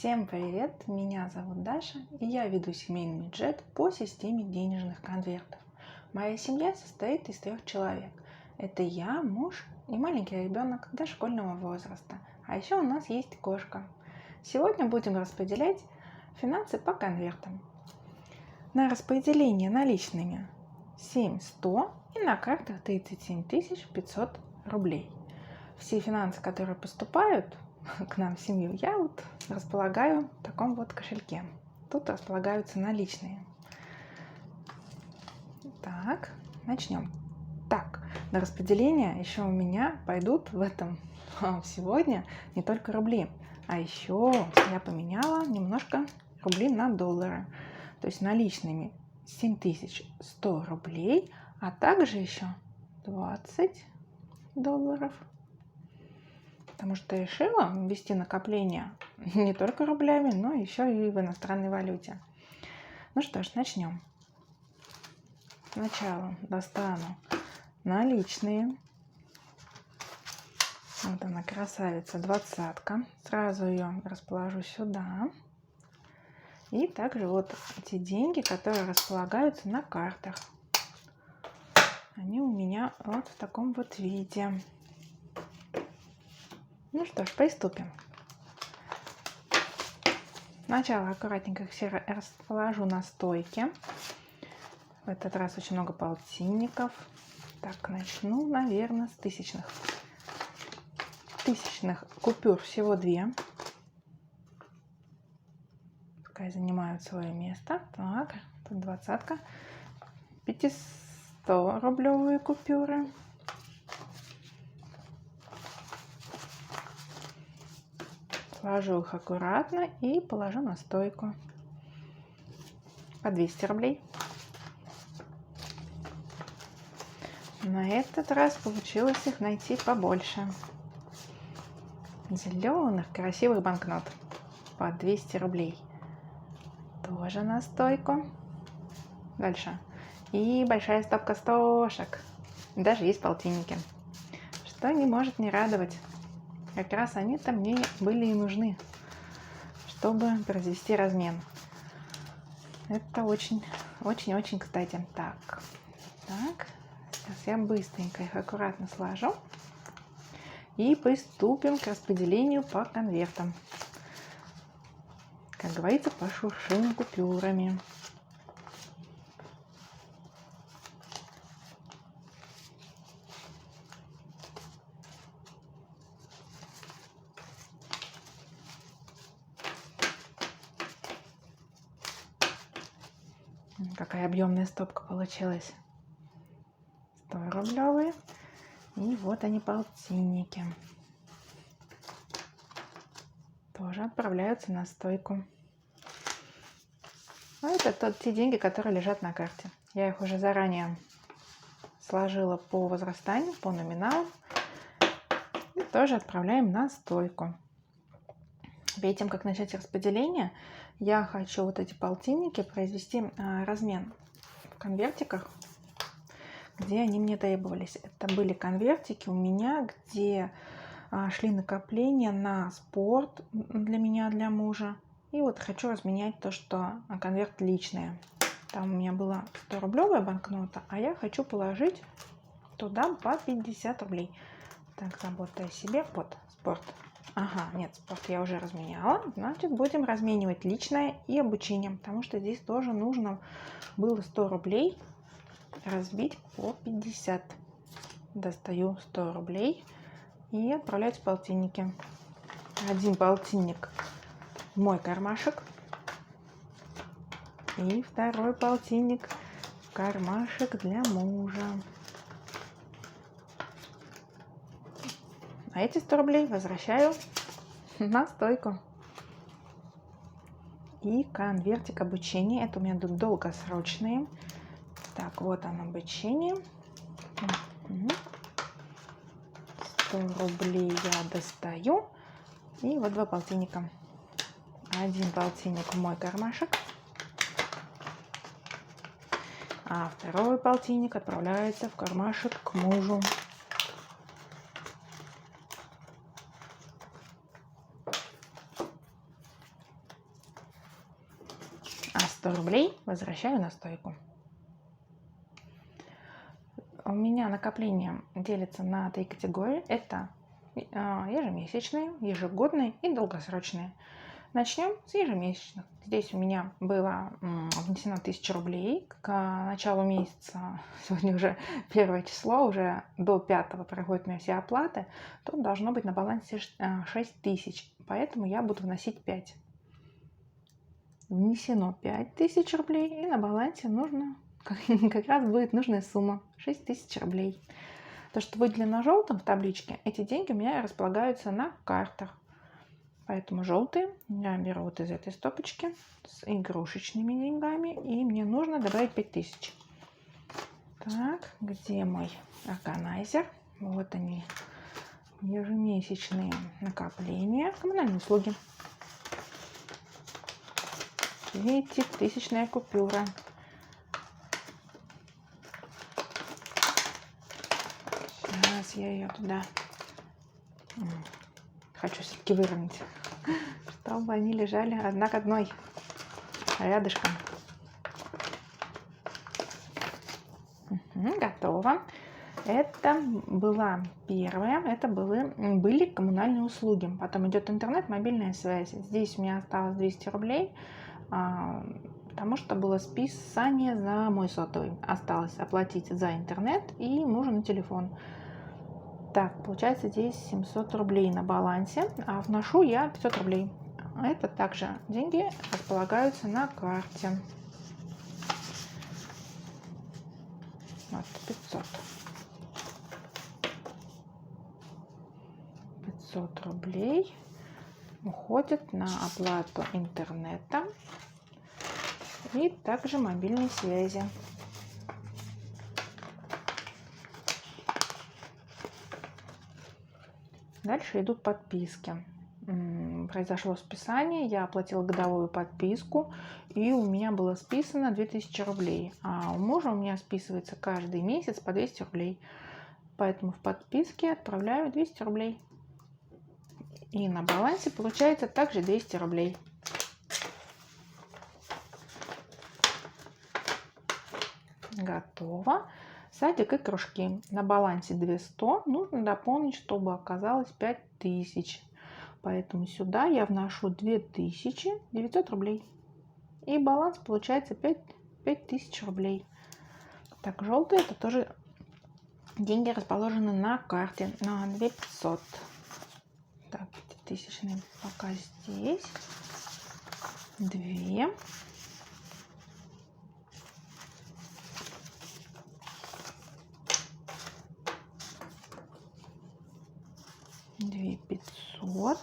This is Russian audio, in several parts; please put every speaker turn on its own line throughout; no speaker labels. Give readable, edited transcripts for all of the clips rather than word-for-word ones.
Всем привет! Меня зовут Даша, и я веду семейный бюджет по системе денежных конвертов. Моя семья состоит из 3 человек. Это я, муж и маленький ребенок дошкольного возраста. А еще у нас есть кошка. Сегодня будем распределять финансы по конвертам. На распределение наличными 7100 и на картах 37 500 рублей. Все финансы, которые поступают к нам в семью, я располагаю в таком кошельке. Тут располагаются наличные. Так, начнем. Так, на распределение еще у меня пойдут сегодня не только рубли, а еще я поменяла немножко рубли на доллары. То есть наличными 7100 рублей, а также еще 20 долларов. Потому что решила ввести накопление не только рублями, но еще и в иностранной валюте. Ну что ж, начнем. Сначала достану наличные. Вот она, красавица, 20-ка. Сразу ее расположу сюда. И также эти деньги, которые располагаются на картах. Они у меня в таком виде. Ну что ж, приступим. Сначала аккуратненько их все расположу на стойке. В этот раз очень много полтинников. Так, начну, наверное, с тысячных. Тысячных купюр всего 2. Пускай занимают свое место. Так, тут 20-ка. 500-рублевые купюры. Сложу их аккуратно и положу на стойку. По 200 рублей. На этот раз получилось их найти побольше. Зеленых красивых банкнот. По 200 рублей. Тоже на стойку. Дальше. И большая стопка стошек. Даже есть полтинники. Что не может не радовать. Как раз они-то мне были и нужны, чтобы произвести размен. Это очень-очень кстати. Так, сейчас я быстренько их аккуратно сложу и приступим к распределению по конвертам. Как говорится, пошуршим купюрами. Какая объемная стопка получилась. 100-рублевые. И вот они, полтинники. Тоже отправляются на стойку. А это те деньги, которые лежат на карте. Я их уже заранее сложила по возрастанию, по номиналу. И тоже отправляем на стойку. Перед тем, как начать распределение, я хочу эти полтинники произвести размен в конвертиках, где они мне требовались. Это были конвертики у меня, где шли накопления на спорт для меня, для мужа. И хочу разменять то, что конверт личные. Там у меня была 100-рублевая банкнота, а я хочу положить туда по 50 рублей. Так, забота о себе. Вот, спорт. Ага, нет, спорт я уже разменяла. Значит, будем разменивать личное и обучение, потому что здесь тоже нужно было 100 рублей разбить по 50. Достаю 100 рублей и отправляю в полтинники. Один полтинник в мой кармашек. И второй полтинник в кармашек для мужа. А эти 100 рублей возвращаю на стойку. И конвертик обучения. Это у меня тут долгосрочные. Так, вот оно, обучение. 100 рублей я достаю. И вот 2 полтинника. Один полтинник в мой кармашек. А второй полтинник отправляется в кармашек к мужу. 100 рублей возвращаю на стойку. У меня накопление делится на 3 категории. Это ежемесячные, ежегодные и долгосрочные. Начнем с ежемесячных. Здесь у меня было внесено 1000 рублей к началу месяца. Сегодня уже 1 число, уже до 5 проходят у меня все оплаты. Тут должно быть на балансе 6000, поэтому я буду вносить 5. Внесено 5000 рублей, и на балансе нужно, как раз будет нужная сумма 6000 рублей. То, что выделено желтым в табличке, эти деньги у меня располагаются на картах. Поэтому желтые я беру вот из этой стопочки с игрушечными деньгами, и мне нужно добавить 5000. Так, где мой органайзер? Вот они, ежемесячные накопления, коммунальные услуги. 5000-тысячная купюра. Сейчас я ее туда хочу все-таки выровнять, чтобы они лежали одна к одной рядышком. Готово. Это была первая, это были коммунальные услуги. Потом идет интернет, мобильная связь. Здесь у меня осталось 200 рублей, потому что было списание за мой сотовый. Осталось оплатить за интернет и мужу на телефон. Так, получается здесь 700 рублей на балансе, а вношу я 500 рублей. Это также деньги располагаются на карте. Вот, 500. 500 рублей уходит на оплату интернета и также мобильной связи. Дальше идут подписки. Произошло списание, я оплатила годовую подписку, и у меня было списано 2000 рублей. А у мужа у меня списывается каждый месяц по 200 рублей. Поэтому в подписке отправляю 200 рублей. И на балансе получается также 200 рублей. Готово. Садик и кружки. На балансе 200. Нужно дополнить, чтобы оказалось 5000. Поэтому сюда я вношу 2900 рублей. И баланс получается 5000 рублей. Так, желтые это тоже деньги расположены на карте на 2500. Так, 5000 пока здесь. 2. 2500.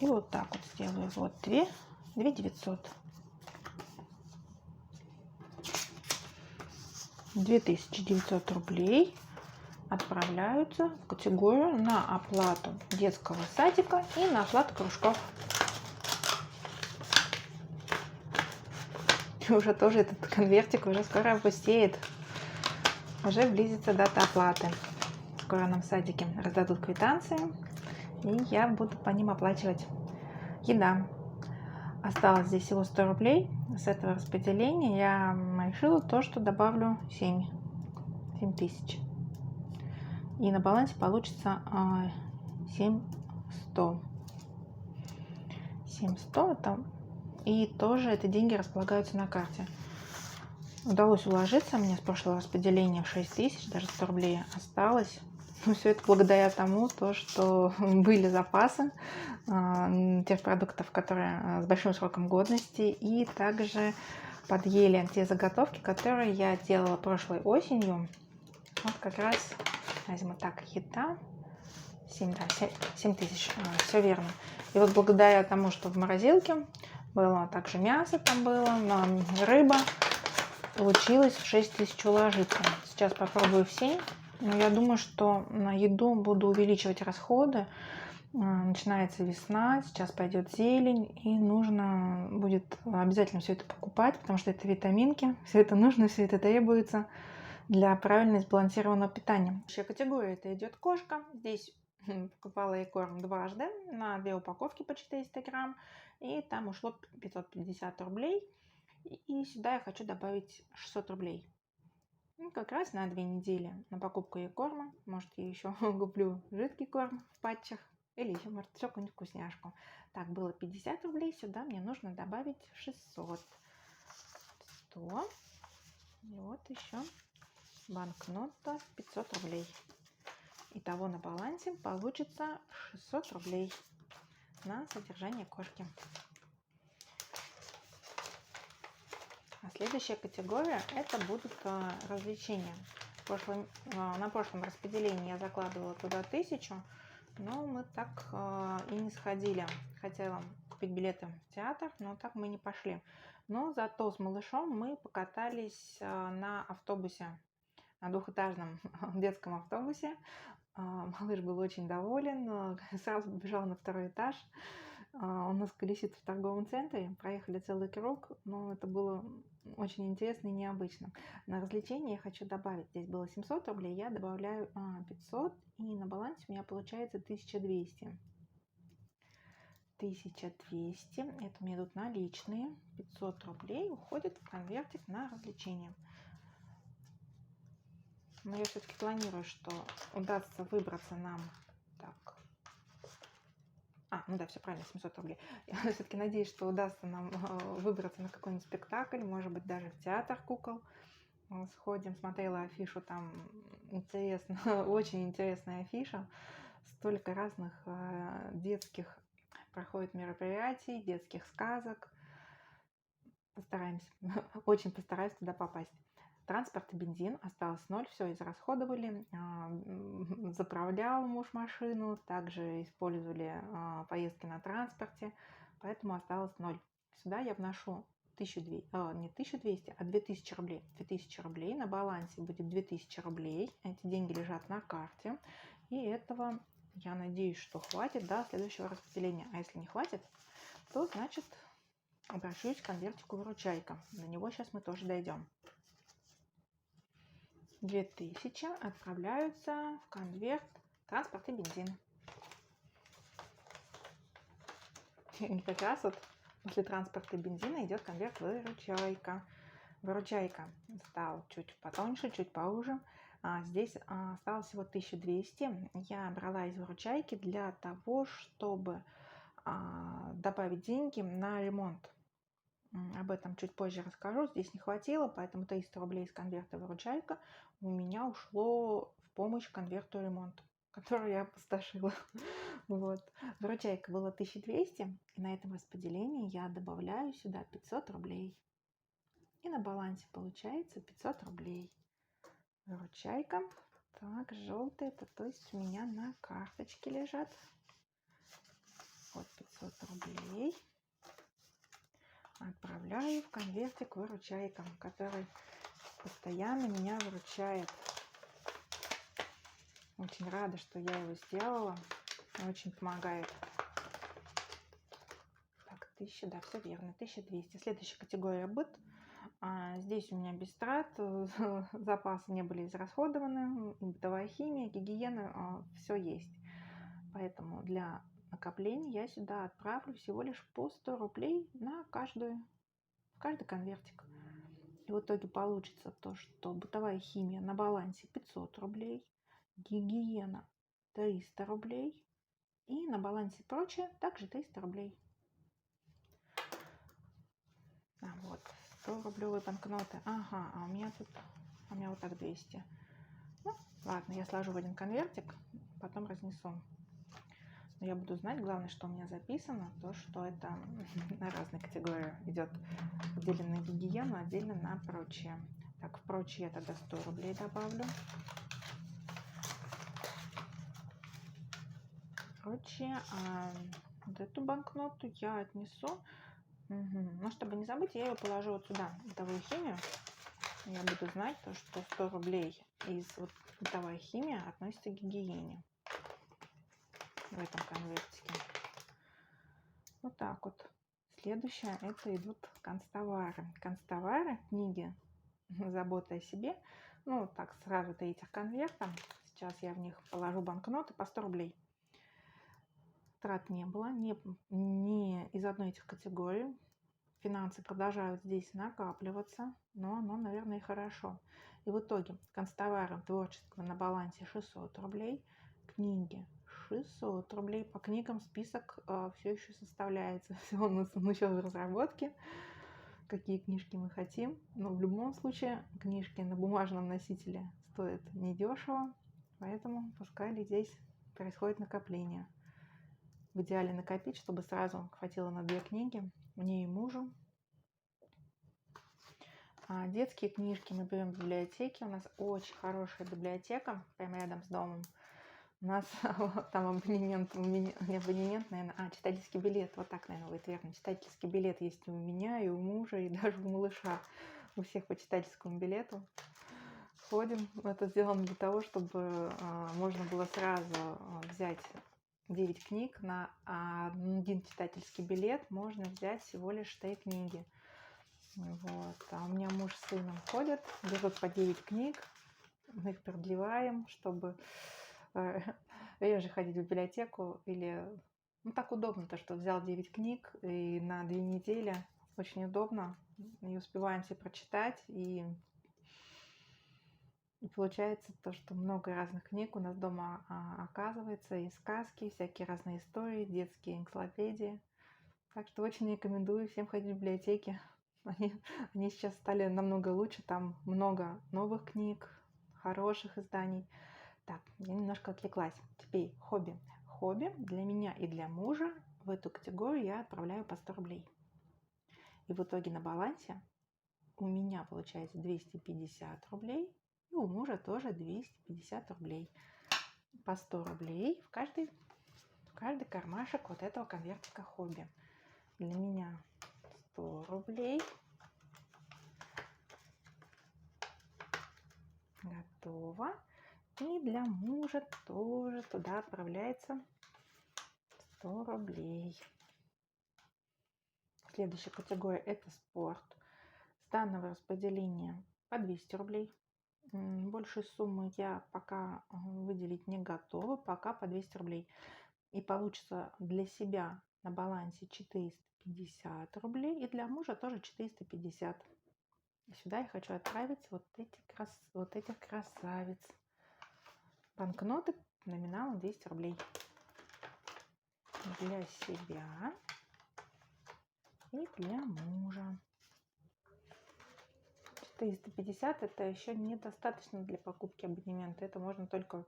И вот так вот сделаю. Вот 2900. 2900 рублей отправляются в категорию на оплату детского садика и на оплату кружков. Уже тоже этот конвертик уже скоро опустеет. Уже близится дата оплаты. Скоро нам в садике раздадут квитанции, и я буду по ним оплачивать. Еда. Осталось здесь всего 100 рублей. С этого распределения я решила то, что добавлю 7000. И на балансе получится 7100. 7100 это... И тоже эти деньги располагаются на карте. Удалось уложиться мне с прошлого распределения в 6000, даже 100 рублей осталось. Но все это благодаря тому, что были запасы тех продуктов, которые с большим сроком годности, и также подъели те заготовки, которые я делала прошлой осенью. Вот как раз, возьму так, еда, 7000, все верно. И вот благодаря тому, что в морозилке было также мясо, там было, рыба, получилось в 6000 уложиться. Сейчас попробую в 7. Но я думаю, что на еду буду увеличивать расходы. Начинается весна, сейчас пойдет зелень, и нужно будет обязательно все это покупать, потому что это витаминки, все это нужно, все это требуется для правильно сбалансированного питания. Следующая категория — это идет кошка. Здесь Покупала я корм дважды на 2 упаковки по 400 грамм, и там ушло 550 рублей. И сюда я хочу добавить 600 рублей. Ну, как раз на 2 недели на покупку ей корма. Может, я еще куплю жидкий корм в патчах. Или еще, может, еще какую-нибудь вкусняшку. Так, было 50 рублей. Сюда мне нужно добавить 600. 100. И вот еще банкнота 500 рублей. Итого на балансе получится 600 рублей на содержание кошки. А следующая категория это будут развлечения. На прошлом распределении я закладывала туда 1000, но мы так и не сходили. Хотела купить билеты в театр, но так мы не пошли. Но зато с малышом мы покатались на автобусе, на двухэтажном детском автобусе. Малыш был очень доволен, сразу побежал на второй этаж. Он у нас колесит в торговом центре, проехали целый круг, но это было очень интересно и необычно. На развлечения я хочу добавить, здесь было 700 рублей, я добавляю 500, и на балансе у меня получается 1200. 1200, это мне идут наличные, 500 рублей уходит в конвертик на развлечения. Но я все-таки планирую, что удастся выбраться нам. Так. Ну да, все правильно, 700 рублей. Я все-таки надеюсь, что удастся нам выбраться на какой-нибудь спектакль, может быть, даже в театр кукол. Сходим, смотрела афишу, там интересно, очень интересная афиша. Столько разных детских проходит мероприятий, детских сказок. Постараемся, очень постараюсь туда попасть. Транспорт и бензин осталось 0, все израсходовали. Заправлял муж машину, также использовали поездки на транспорте, поэтому осталось 0. Сюда я вношу 1200, не 1200, а 2000 рублей. 2000 рублей на балансе будет 2000 рублей. Эти деньги лежат на карте. И этого, я надеюсь, что хватит до следующего распределения. А если не хватит, то значит обращусь к конвертику выручайка. До него сейчас мы тоже дойдем. 2000 отправляются в конверт транспорт и бензин. И как раз вот после транспорта и бензина идет конверт выручайка. Выручайка стал чуть потоньше, чуть поуже. Здесь осталось всего 1200. Я брала из выручайки для того, чтобы добавить деньги на ремонт. Об этом чуть позже расскажу. Здесь не хватило, поэтому 300 рублей из конверта выручайка у меня ушло в помощь конверту ремонт, который я опустошила. Вот. Выручайка была 1200, и на этом распределении я добавляю сюда 500 рублей. И на балансе получается 500 рублей. Выручайка. Так, желтые, это то есть у меня на карточке лежат. Вот 500 рублей. Отправляю в конвертик выручайка, который постоянно меня выручает. Очень рада, что я его сделала. Очень помогает. Так, 1000, да, все верно, 1200. Следующая категория быт. Здесь у меня без трат, запасы не были израсходованы, бытовая химия, гигиена, все есть. Поэтому для накопления я сюда отправлю всего лишь по 100 рублей на каждый конвертик. И в итоге получится то, что бытовая химия на балансе 500 рублей, гигиена 300 рублей и на балансе прочее также 300 рублей. Вот, 100 рублевые банкноты. Ага, у меня вот так 200. Ну, ладно, я сложу в один конвертик, потом разнесу. Но я буду знать, главное, что у меня записано, то, что это на разные категории идет. Отдельно на гигиену, отдельно на прочее. Так, в прочее я тогда 100 рублей добавлю. Прочее, вот эту банкноту я отнесу. Но чтобы не забыть, я ее положу вот сюда, бытовую химию. Я буду знать, то, что 100 рублей из бытовой химии относится к гигиене. В этом конвертике. Вот так вот. Следующее это идут канцтовары. Канцтовары, книги «Забота о себе». Ну, так, сразу 3 этих конверта. Сейчас я в них положу банкноты по 100 рублей. трат не было, ни из одной из этих категорий. Финансы продолжают здесь накапливаться, но оно, наверное, и хорошо. И в итоге канцтовары творческого на балансе 600 рублей, книги 600 рублей. По книгам список все еще составляется, он еще в разработке, какие книжки мы хотим. Но в любом случае книжки на бумажном носителе стоят недешево, поэтому пускай здесь происходит накопление. В идеале накопить, чтобы сразу хватило на 2 книги, мне и мужу. Детские книжки мы берем в библиотеке. У нас очень хорошая библиотека, прямо рядом с домом. У нас там абонемент, не абонемент, наверное, читательский билет. Вот так, наверное, будет верно. Читательский билет есть и у меня, и у мужа, и даже у малыша. У всех по читательскому билету ходим. Это сделано для того, чтобы можно было сразу взять 9 книг. На один читательский билет можно взять всего лишь 3 книги. Вот. А у меня муж с сыном ходят, берут по 9 книг, мы их продлеваем, чтобы реже ходить в библиотеку. Или так удобно, то что взял 9 книг и на 2 недели очень удобно, и успеваем все прочитать, и получается то, что много разных книг у нас дома оказывается, и сказки, всякие разные истории, детские энциклопедии. Так что очень рекомендую всем ходить в библиотеки. Они сейчас стали намного лучше, там много новых книг, хороших изданий. Так, я немножко отвлеклась. Теперь хобби. Хобби для меня и для мужа в эту категорию я отправляю по 100 рублей. И в итоге на балансе у меня получается 250 рублей, и у мужа тоже 250 рублей. По 100 рублей в каждый кармашек вот этого конвертика хобби. Для меня 100 рублей. Готово. И для мужа тоже туда отправляется 100 рублей. Следующая категория – это спорт. С данного распределения по 200 рублей. Большей суммы я пока выделить не готова, пока по 200 рублей. И получится для себя на балансе 450 рублей, и для мужа тоже 450. И сюда я хочу отправить вот этих красавиц. Банкноты номиналом 200 рублей. Для себя и для мужа. 450 это еще недостаточно для покупки абонемента. Это можно только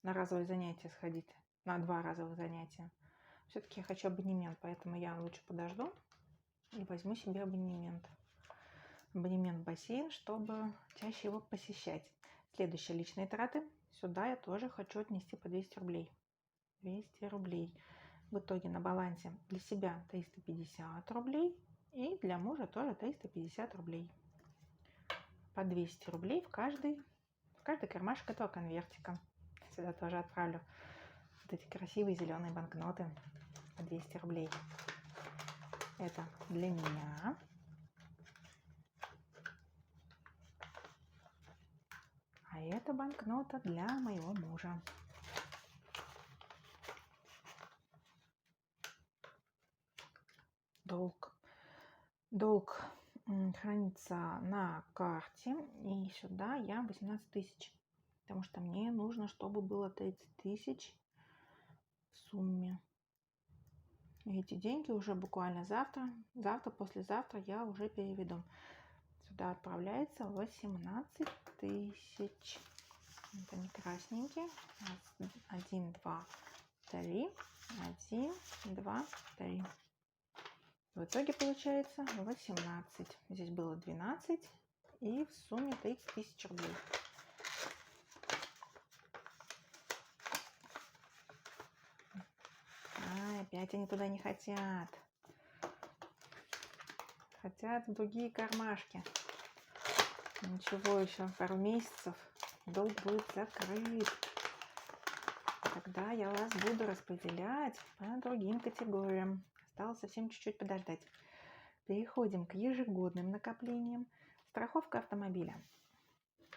на разовые занятия сходить, на 2 разовых занятия. Все-таки я хочу абонемент, поэтому я лучше подожду и возьму себе абонемент. Абонемент в бассейн, чтобы чаще его посещать. Следующие личные траты. Сюда я тоже хочу отнести по 200 рублей. 200 рублей. В итоге на балансе для себя 350 рублей и для мужа тоже 350 рублей. По 200 рублей в каждый кармашек этого конвертика. Сюда тоже отправлю вот эти красивые зеленые банкноты по 200 рублей. Это для меня. А это банкнота для моего мужа. Долг хранится на карте, и сюда я 18 тысяч, потому что мне нужно, чтобы было 30 тысяч в сумме. И эти деньги уже буквально завтра, послезавтра я уже переведу. Сюда отправляется 18 тысяч. Это не красненькие. 1, 2, 3. 1, 2, 3. В итоге получается 18. Здесь было 12. И в сумме 30 тысяч рублей. Опять они туда не хотят. Хотят в другие кармашки. Ничего, еще пару месяцев. Долг будет закрыт. Тогда я вас буду распределять по другим категориям. Осталось совсем чуть-чуть подождать. Переходим к ежегодным накоплениям. Страховка автомобиля.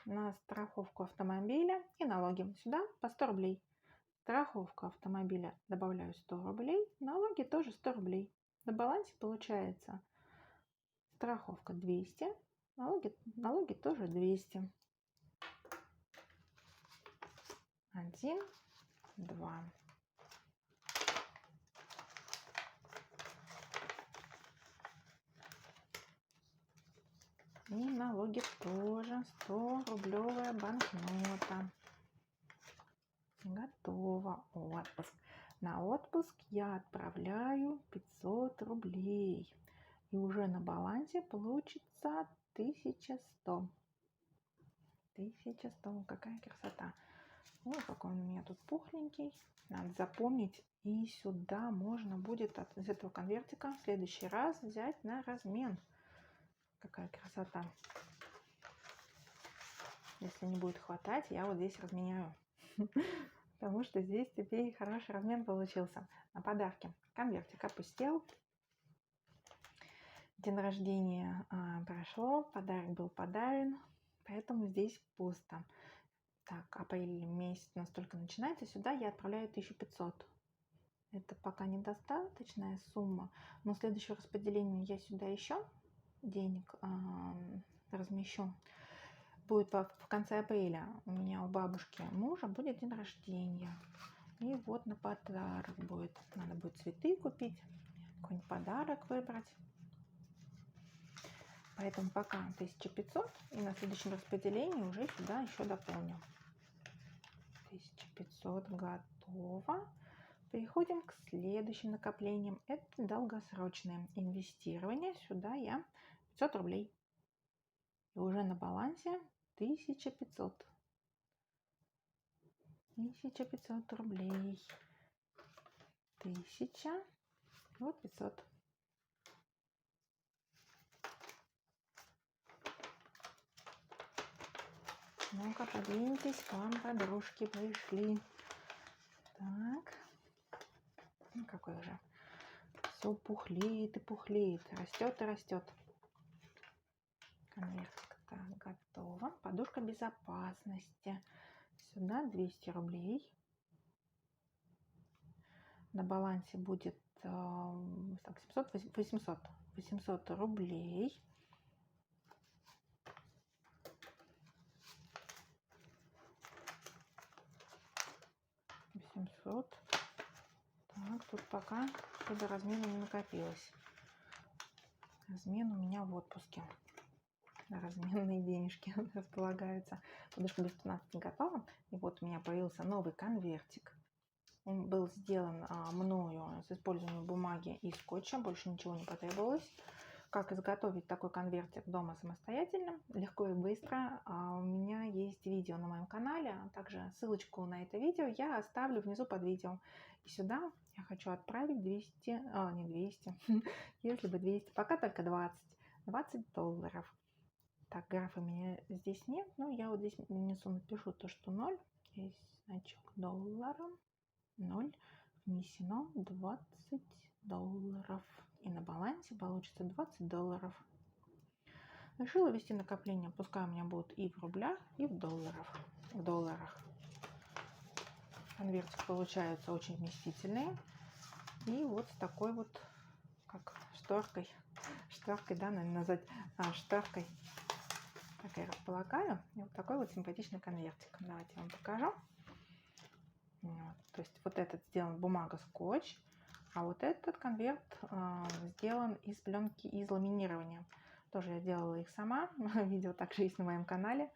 На страховку автомобиля и налоги. Сюда по 100 рублей. Страховка автомобиля добавляю 100 рублей, налоги тоже 100 рублей. На балансе получается страховка 200, налоги тоже 200. 1, 2. И налоги тоже 100-рублевая банкнота. Готово. Отпуск. На отпуск я отправляю 500 рублей. И уже на балансе получится 1100. 1100. Какая красота. Ой, какой он у меня тут пухленький. Надо запомнить. И сюда можно будет из этого конвертика в следующий раз взять на размен. Какая красота. Если не будет хватать, я вот здесь разменяю. Потому что здесь теперь хороший размен получился. На подарки. Конвертик опустел. День рождения прошло. Подарок был подарен. Поэтому здесь пусто. Так, апрель месяц у нас только начинается. Сюда я отправляю 1500. Это пока недостаточная сумма. Но в следующее распределение я сюда еще денег размещу. Будет в конце апреля. У меня у бабушки мужа будет день рождения. И вот на подарок будет. Надо будет цветы купить, какой-нибудь подарок выбрать. Поэтому пока 1500. И на следующем распределении уже сюда еще дополню. 1500 готово. Переходим к следующим накоплениям. Это долгосрочное инвестирование. Сюда я 500 рублей. И уже на балансе 1500. 1500 рублей. 1000. Вот 500. Ну-ка, подвиньтесь, к вам подружки пришли. Так. Ну, какой уже. Все пухлеет и пухлеет. Растет и растет. Конвертик. Так, готово. Подушка безопасности. Сюда 200 рублей. На балансе будет 800 рублей. Так, тут пока до размена не накопилось. Размен у меня в отпуске. Разменные денежки располагаются. Подушка без 15 готова. И вот у меня появился новый конвертик. Он был сделан мною с использованием бумаги и скотча. Больше ничего не потребовалось. Как изготовить такой конвертик дома самостоятельно, легко и быстро. У меня есть видео на моем канале, а также ссылочку на это видео я оставлю внизу под видео. И сюда я хочу отправить 200, не 200, если бы 200, пока только 20 долларов. Так, графа у меня здесь нет, но я вот здесь внизу напишу то, что 0, есть значок доллара, 0, внесено 20 долларов. И на балансе получится 20 долларов. Решила вести накопление. Пускай у меня будут и в рублях, и в долларах. Конвертик получается очень вместительный. И вот с такой вот, как шторкой. Шторкой, да, наверное, назвать шторкой. Так я располагаю. И вот такой вот симпатичный конвертик. Давайте я вам покажу. Вот. То есть вот этот сделан бумага скотч. А вот этот конверт сделан из пленки из ламинирования. Тоже я делала их сама. Видео также есть на моем канале.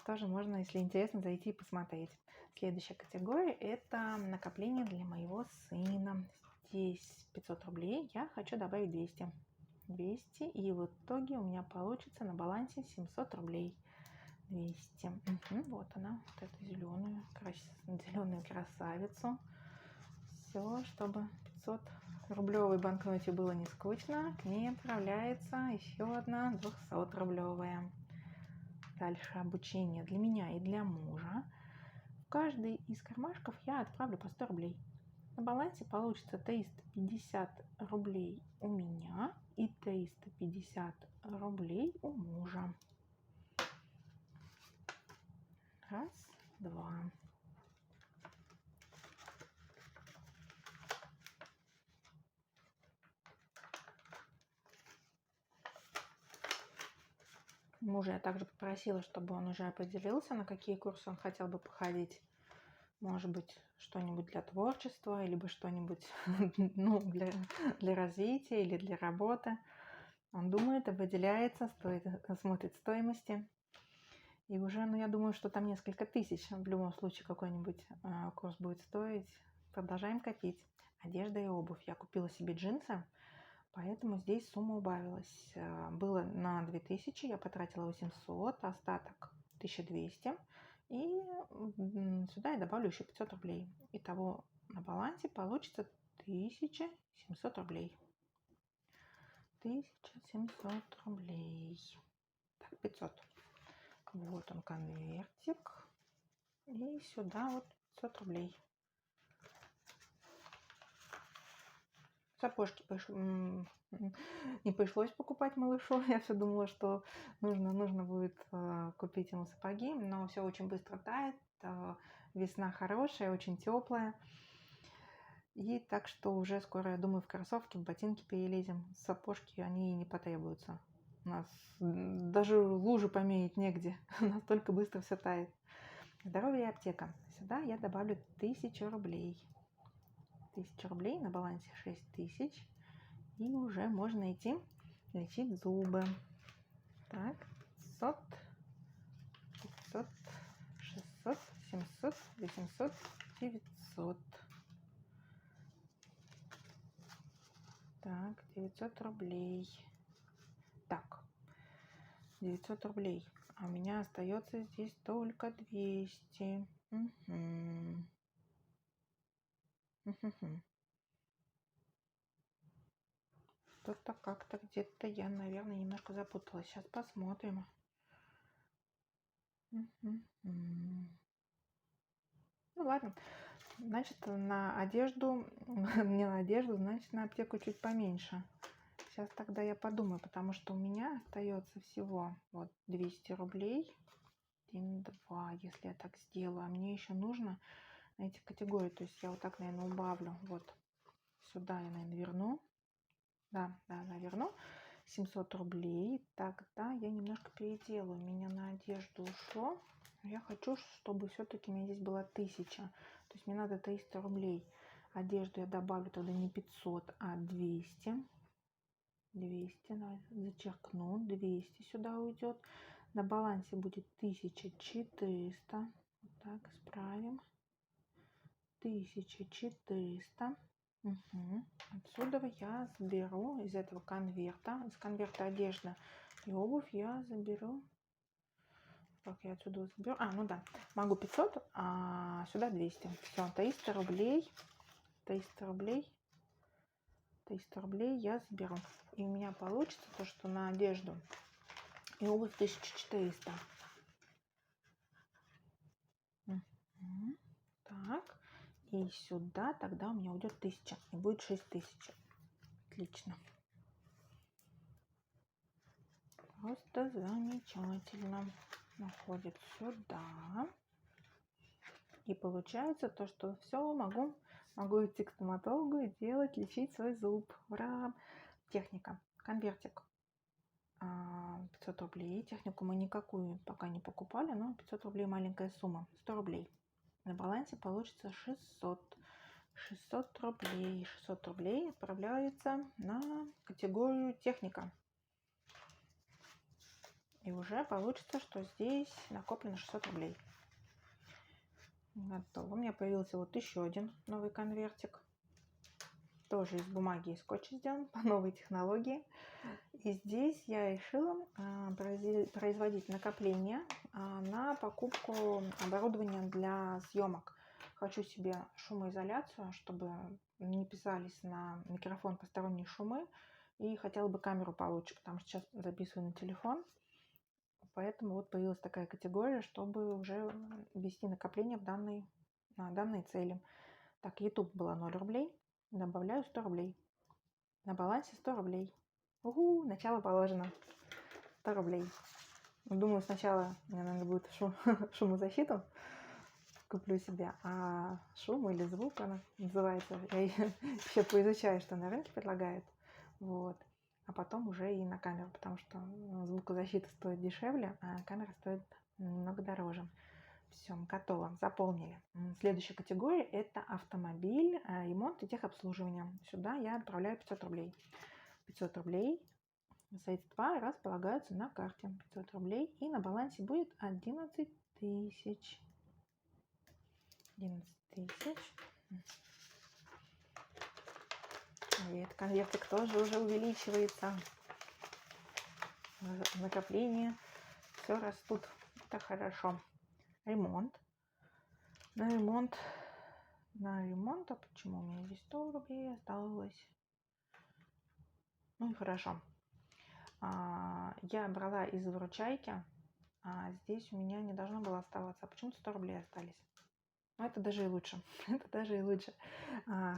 Тоже можно, если интересно, зайти и посмотреть. Следующая категория – это накопление для моего сына. Здесь 500 рублей. Я хочу добавить 200. 200. И в итоге у меня получится на балансе 700 рублей. 200. Вот она, вот эту зеленую красавицу. Все, чтобы 500 рублевой банкноте было не скучно, к ней отправляется еще одна 200-рублевая. Дальше обучение для меня и для мужа. В каждый из кармашков я отправлю по 100 рублей. На балансе получится 350 рублей у меня и 350 рублей у мужа. Раз, два. Мужа я также попросила, чтобы он уже определился, на какие курсы он хотел бы походить. Может быть, что-нибудь для творчества, либо что-нибудь ну, для развития или для работы. Он думает, выделяется, смотрит стоимости. И уже, ну, я думаю, что там несколько тысяч в любом случае какой-нибудь курс будет стоить. Продолжаем копить. Одежда и обувь. Я купила себе джинсы, поэтому здесь сумма убавилась. Было на 2000, я потратила 800, остаток 1200. И сюда я добавлю еще 500 рублей. Итого на балансе получится 1700 рублей. 1700 рублей. Так, 500. Вот он конвертик. И сюда вот 500 рублей. Сапожки не пришлось покупать малышу. Я все думала, что нужно будет купить ему сапоги, но все очень быстро тает. Весна хорошая, очень теплая. И так что уже скоро, я думаю, в кроссовки, в ботинки перелезем. Сапожки, они не потребуются. У нас даже лужи помеять негде. Настолько быстро все тает. Здоровье и аптека. Сюда я добавлю 1000 рублей. 1000 рублей, на балансе 6000. И уже можно идти лечить зубы. Так, 500, 500, 600, 700, 800, 900. Так, 900 рублей. Так, 900 рублей. А у меня остается здесь только 200. Угу. Что-то как-то где-то я, наверное, немножко запуталась. Сейчас посмотрим. Ну ладно. Значит, на одежду, не на одежду, значит, на аптеку чуть поменьше. Сейчас тогда я подумаю, потому что у меня остается всего вот 200 рублей. 1, 2, если я так сделаю. А мне еще нужно на эти категории. То есть я вот так, наверное, убавлю. Вот сюда я, наверное, верну. Да, верну. 700 рублей. Тогда я немножко переделаю. У меня на одежду ушло. Я хочу, чтобы все-таки у меня здесь было 1000. То есть мне надо 300 рублей. Одежду я добавлю тогда не 500, а 200. 200, зачеркну. 200 сюда уйдет. На балансе будет 1400. Вот так, исправим. 1400. Угу. Отсюда я заберу из этого конверта, из конверта одежда и обувь я заберу. Как я отсюда заберу? Ну да, могу 500, а сюда 200. Все, 300 рублей. 300 рублей. 300 рублей я заберу. И у меня получится то, что на одежду и обувь 1400. Угу. Так. И сюда тогда у меня уйдет 1000. И будет 6000. Отлично. Просто замечательно. Находит сюда. И получается то, что все, могу идти к стоматологу и лечить свой зуб. Ура! Техника. Конвертик. 500 рублей. Технику мы никакую пока не покупали, но 500 рублей маленькая сумма. 100 рублей. На балансе получится 600. 600 рублей. 600 рублей отправляется на категорию техника. И уже получится, что здесь накоплено 600 рублей. Готово. У меня появился вот еще один новый конвертик. Тоже из бумаги и скотча сделан по новой технологии. И здесь я решила производить накопление на покупку оборудования для съемок. Хочу себе шумоизоляцию, чтобы не писались на микрофон посторонние шумы. И хотела бы камеру получше, потому что сейчас записываю на телефон. Поэтому вот появилась такая категория, чтобы уже ввести накопление на данной цели. Так, YouTube было 0 рублей. Добавляю 100 рублей. На балансе 100 рублей. Начало положено. 100 рублей. Думаю, сначала мне надо будет шумозащиту. Куплю себе. А шум или звук она называется. Я еще поизучаю, что на рынке предлагают. Вот. а потом уже и на камеру, потому что звукозащита стоит дешевле, а камера стоит немного дороже. Все, готово, заполнили. Следующая категория – это автомобиль, ремонт и техобслуживание. Сюда я отправляю 500 рублей. 500 рублей средства располагаются на карте. 500 рублей, и на балансе будет 11 тысяч. 11 тысяч. И этот конвертик тоже уже увеличивается. Накопления все растут. Это хорошо. Ремонт. На ремонт. А почему у меня здесь 100 рублей осталось? Ну и хорошо. Я брала из выручайки, а здесь у меня не должно было оставаться. А почему-то 100 рублей остались. Но это даже и лучше. Это даже и лучше.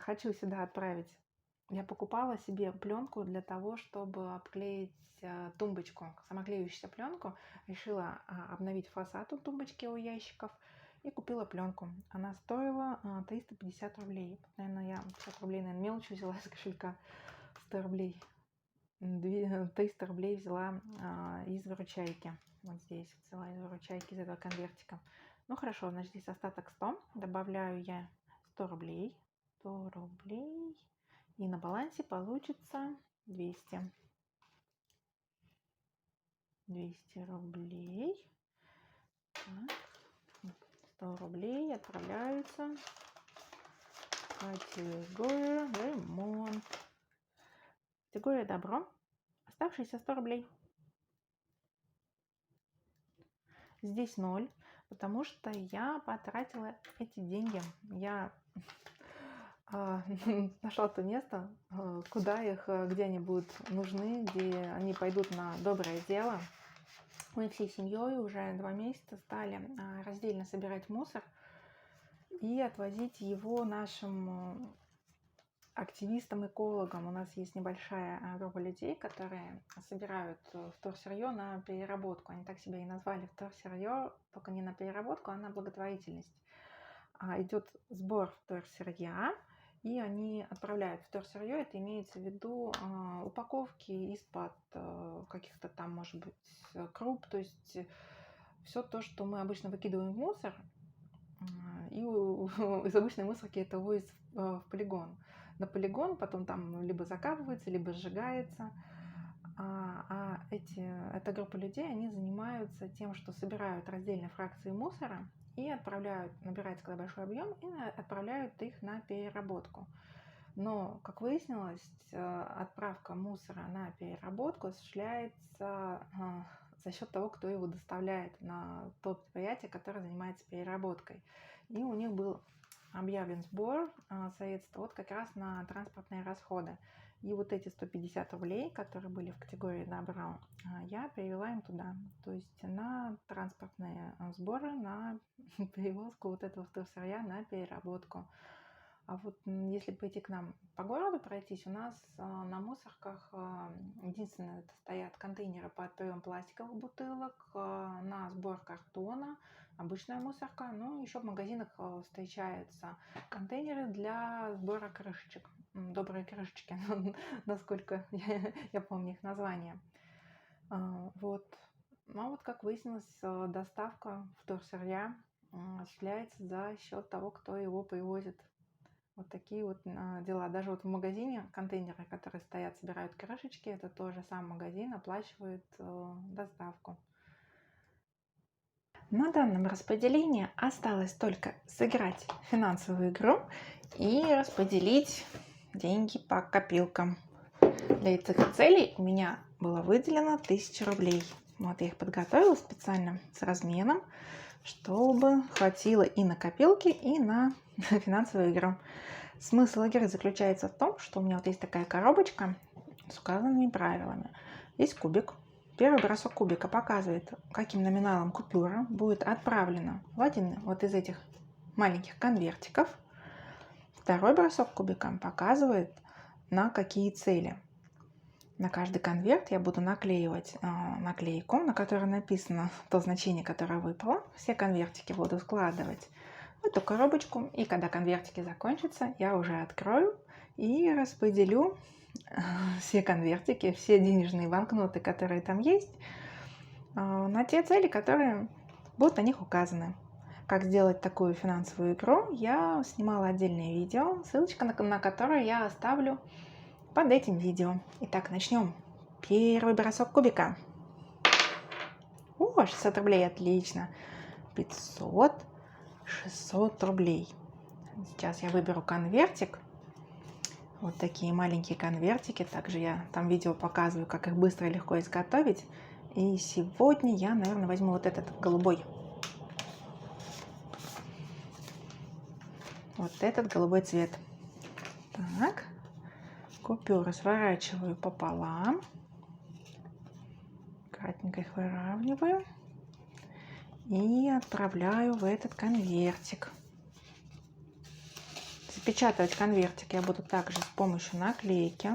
Хочу сюда отправить. Я покупала себе пленку для того, чтобы обклеить тумбочку, самоклеющуюся пленку. Решила обновить фасад у тумбочки у ящиков и купила пленку. Она стоила 350 рублей. Наверное, я 50 рублей, мелочью взяла из кошелька. 100 рублей. 300 рублей взяла из выручайки. Вот здесь взяла из выручайки, из этого конвертика. Ну хорошо, значит, здесь остаток 100. Добавляю я 100 рублей. 100 рублей. И на балансе получится 200. 200 рублей. Так. 100 рублей отправляются в категорию ремонт. Категория добро. Оставшиеся 100 рублей. Здесь 0, потому что я потратила эти деньги. Я нашла то место, куда их, где они будут нужны, где они пойдут на доброе дело. Мы всей семьей уже 2 месяца стали раздельно собирать мусор и отвозить его нашим активистам-экологам. У нас есть небольшая группа людей, которые собирают вторсырье на переработку. Они так себя и назвали: вторсырье, только не на переработку, а на благотворительность. Идет сбор вторсырья, и они отправляют вторсырье. Это имеется в виду упаковки из-под каких-то там, может быть, круп, то есть все то, что мы обычно выкидываем в мусор, и из обычной мусорки это увозится в полигон. На полигон потом там либо закапывается, либо сжигается. Эта группа людей, они занимаются тем, что собирают раздельные фракции мусора и отправляют, набирается когда большой объем, и отправляют их на переработку. Но, как выяснилось, отправка мусора на переработку осуществляется за счет того, кто его доставляет на то предприятие, которое занимается переработкой. И у них был объявлен сбор средств вот как раз на транспортные расходы. И вот эти 150 рублей, которые были в категории добро, я перевела им туда. То есть на транспортные сборы, на перевозку вот этого вторсырья на переработку. А вот если пойти к нам по городу пройтись, у нас на мусорках единственное это стоят контейнеры под прием пластиковых бутылок, на сбор картона, обычная мусорка. Ну, еще в магазинах встречаются контейнеры для сбора крышечек. Добрые крышечки, насколько я помню их название. Вот. Ну, вот как выяснилось, доставка вторсырья осуществляется за счет того, кто его привозит. Вот такие вот дела. Даже вот в магазине контейнеры, которые стоят, собирают крышечки, это тоже сам магазин оплачивает доставку. На данном распределении осталось только сыграть финансовую игру и распределить деньги по копилкам. Для этих целей у меня было выделено 1000 рублей. Вот я их подготовила специально с разменом, чтобы хватило и на копилки, и на финансовую игру. Смысл игры заключается в том, что у меня вот есть такая коробочка с указанными правилами. Есть кубик. Первый бросок кубика показывает, каким номиналом купюра будет отправлена в один вот из этих маленьких конвертиков. Второй бросок кубика показывает, на какие цели. На каждый конверт я буду наклеивать наклейку, на которой написано то значение, которое выпало. Все конвертики буду складывать в эту коробочку. И когда конвертики закончатся, я уже открою и распределю все конвертики, все денежные банкноты, которые там есть, на те цели, которые будут на них указаны. Как сделать такую финансовую игру, я снимала отдельное видео, ссылочка на которое я оставлю под этим видео. Итак, начнем. Первый бросок кубика. О, 600 рублей, отлично. 500, 600 рублей. Сейчас я выберу конвертик. Вот такие маленькие конвертики. Также я там видео показываю, как их быстро и легко изготовить. И сегодня я, наверное, возьму вот этот голубой. Вот этот голубой цвет. Так. Купюры сворачиваю пополам. Аккуратненько их выравниваю. И отправляю в этот конвертик. Запечатывать конвертик я буду также с помощью наклейки.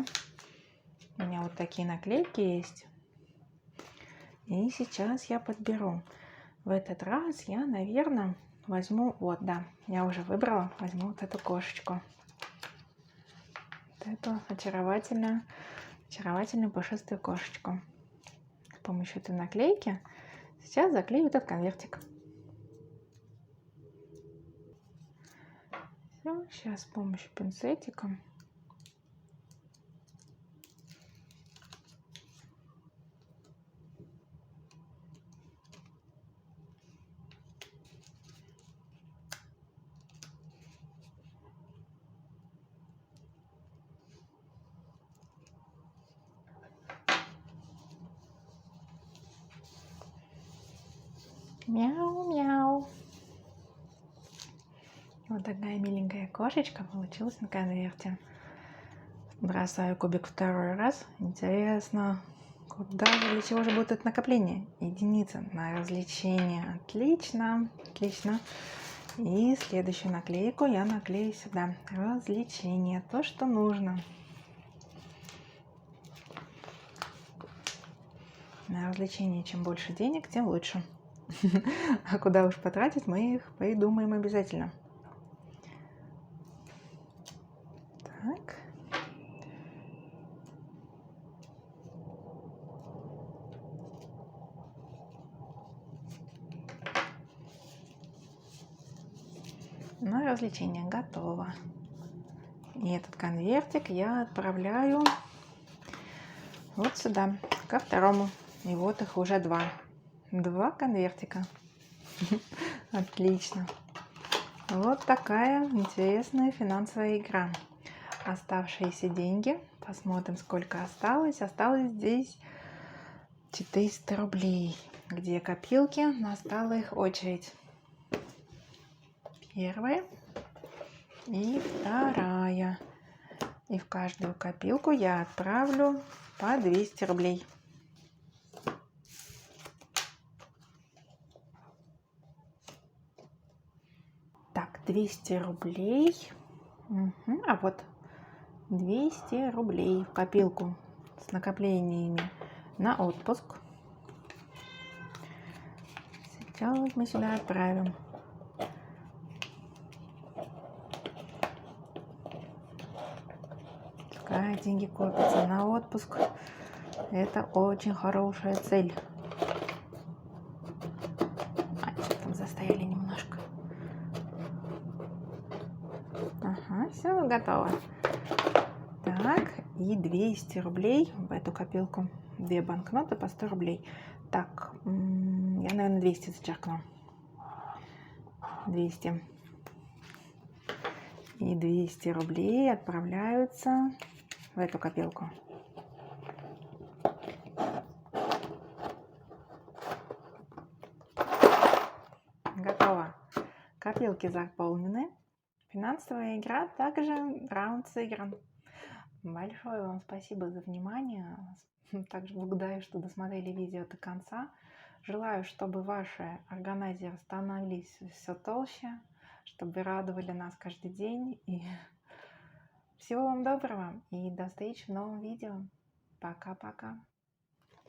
У меня вот такие наклейки есть. И сейчас я подберу. В этот раз я, наверное, возьму... Вот, да, я уже выбрала. Возьму вот эту кошечку. Вот эту очаровательную пушистую кошечку. С помощью этой наклейки сейчас заклею этот конвертик. Все, сейчас с помощью пинцетика мяу-мяу. Вот такая миленькая кошечка получилась на конверте. Бросаю кубик второй раз. Интересно, куда же, для чего же будет это накопление? Единица на развлечение. Отлично, отлично. И следующую наклейку я наклею сюда. Развлечение, то, что нужно. На развлечение чем больше денег, тем лучше. А куда уж потратить, мы их придумаем обязательно. Так. Ну, развлечение готово. И этот конвертик я отправляю вот сюда, ко второму. И вот их уже два. Два конвертика. Отлично. Вот такая интересная финансовая игра. Оставшиеся деньги. Посмотрим, сколько осталось. Осталось здесь 400 рублей. Где копилки? Настала их очередь. Первая и вторая. И в каждую копилку я отправлю по 200 рублей. Так, 200 рублей. Угу. А вот 200 рублей в копилку с накоплениями на отпуск. Сейчас мы сюда отправим. Пускай деньги копятся на отпуск. Это очень хорошая цель. Что там застояли немножко. Ага, все, готово. Так, и 200 рублей в эту копилку. Две банкноты по 100 рублей. Так, я, наверное, 200 зачеркну. 200. И 200 рублей отправляются в эту копилку. Готово. Копилки заполнены. Финансовая игра также раунд сыгран. Большое вам спасибо за внимание. Также благодарю, что досмотрели видео до конца. Желаю, чтобы ваши органайзеры становились все толще, чтобы радовали нас каждый день. И всего вам доброго и до встречи в новом видео. Пока-пока.